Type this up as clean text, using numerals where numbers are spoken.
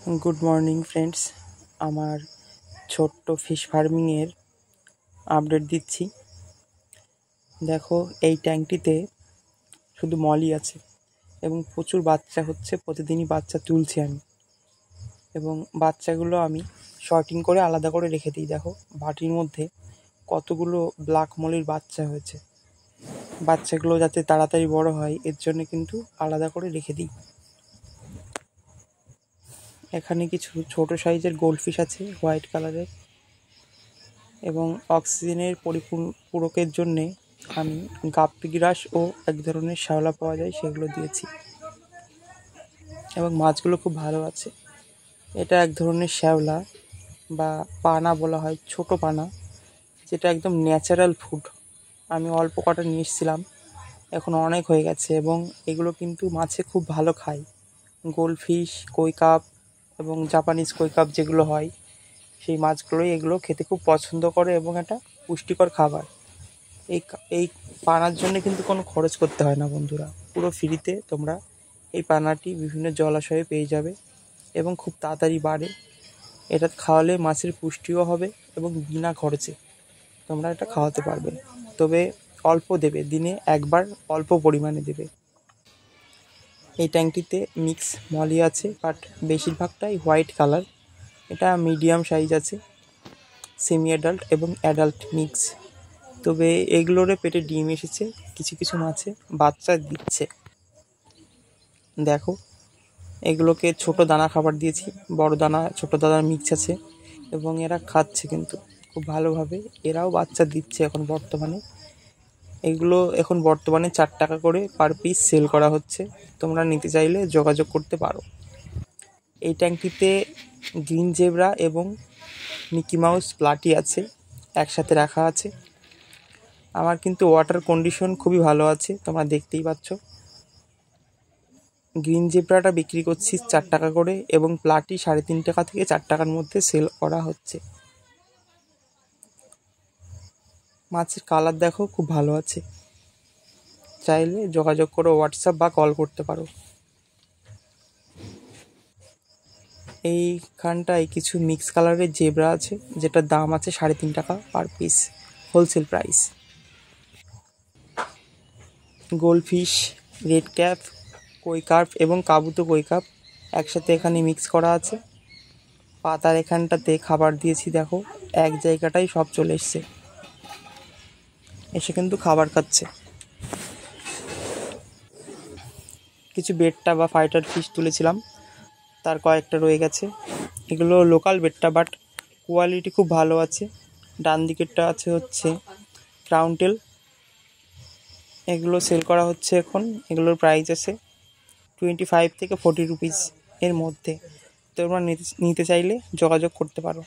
Good morning friends আমার ছোট্ট fish farming এর আপডেট দিচ্ছি। দেখো এই ট্যাঙ্কটিতে শুধু মলি আছে এবং প্রচুর বাচ্চা হচ্ছে, প্রতিদিনই বাচ্চা তুলছি আমি এবং বাচ্চাগুলো আমি শর্টিং করে আলাদা করে রেখে দিই। দেখো বাটির মধ্যে কতগুলো ব্ল্যাক মলির বাচ্চা হয়েছে। বাচ্চাগুলো যাতে তাড়াতাড়ি বড় হয় এর জন্য কিন্তু আলাদা করে রেখে দিই। এখানে কিছু ছোট সাইজের গোল্ডফিশ আছে হোয়াইট কালারের, এবং অক্সিজেনের পূরকের জন্যে আমি গাপ্পি গ্রাস ও এক ধরনের শ্যাওলা পাওয়া যায় সেগুলো দিয়েছি, এবং মাছগুলো খুব ভালো আছে। এটা এক ধরনের শ্যাওলা বা পানা বলা হয়, ছোট পানা, যেটা একদম ন্যাচারাল ফুড। আমি অল্প কটা নিয়ে এসেছিলাম, এখন অনেক হয়ে গেছে এবং এগুলো কিন্তু মাছে খুব ভালো খায়। গোল্ডফিশ, কই কাপ এবং জাপানিজ কই কাপ যেগুলো হয় সেই মাছগুলোই এগুলো খেতে খুব পছন্দ করে এবং এটা পুষ্টিকর খাবার। এই পানার জন্য কিন্তু কোনো খরচ করতে হয় না বন্ধুরা, পুরো ফ্রিতে তোমরা এই পানাটি বিভিন্ন জলাশয়ে পেয়ে যাবে এবং খুব তাড়াতাড়ি বাড়ে। এটা খাওয়ালে মাছের পুষ্টিও হবে এবং বিনা খরচে তোমরা এটা খাওয়াতে পারবে। তবে অল্প দেবে, দিনে একবার অল্প পরিমাণে দেবে। এই ট্যাঙ্কটিতে মিক্স মলি আছে, বাট বেশিরভাগটাই হোয়াইট কালার। এটা মিডিয়াম সাইজ আছে, সেমি অ্যাডাল্ট এবং অ্যাডাল্ট মিক্স। তবে এগুলোরে পেটে ডিম এসেছে, কিছু কিছু মাছে বাচ্চা দিচ্ছে। দেখো এগুলোকে ছোট দানা খাবার দিয়েছি, বড় দানা ছোট দানার মিক্স আছে এবং এরা খাচ্ছে কিন্তু খুব ভালোভাবে। এরাও বাচ্চা দিচ্ছে এখন বর্তমানে। এগুলো এখন বর্তমানে 4 টাকা করে পার পিস সেল করা হচ্ছে, তোমরা নিতে চাইলে যোগাযোগ করতে পারো। এই ট্যাঙ্কটিতে গ্রিন জেব্রা এবং মিকি মাউস প্লাটি আছে, একসাথে রাখা আছে। আমার কিন্তু ওয়াটার কন্ডিশন খুবই ভালো আছে, তোমরা দেখতেই পাচ্ছ। গ্রিন জেব্রাটা বিক্রি করছি 4 টাকা করে এবং প্লাটি 3.5 টাকা থেকে 4 টাকার মধ্যে সেল করা হচ্ছে। মাছের কালার দেখো খুব ভালো আছে, চাইলে যোগাযোগ করো, হোয়াটসঅ্যাপ বা কল করতে পারো। এইখানটায় কিছু মিক্স কালারের জেব্রা আছে, যেটার দাম আছে 3.5 টাকা per piece, wholesale price. Goldfish, red cap, কই কার্প এবং কাবুতো কই কাপ একসাথে এখানে মিক্স করা আছে। পাতার এখানটাতে খাবার দিয়েছি, দেখো এক জায়গাটাই সব চলে এসে কিন্তু খাবার খাচ্ছে। কিছু বেট্টা বা ফাইটার ফিশ তুলেছিলাম, তার কয়েকটা রয়ে গেছে। এগুলো লোকাল বেট্টা, বাট কোয়ালিটি খুব ভালো আছে। ডান দিকেরটা আছে হচ্ছে ক্রাউন টেল, এগুলো সেল করা হচ্ছে এখন। এগুলোর প্রাইস আছে 25 থেকে 40 রুপিস এর মধ্যে। তোমরা নিতে চাইলে যোগাযোগ করতে পারো।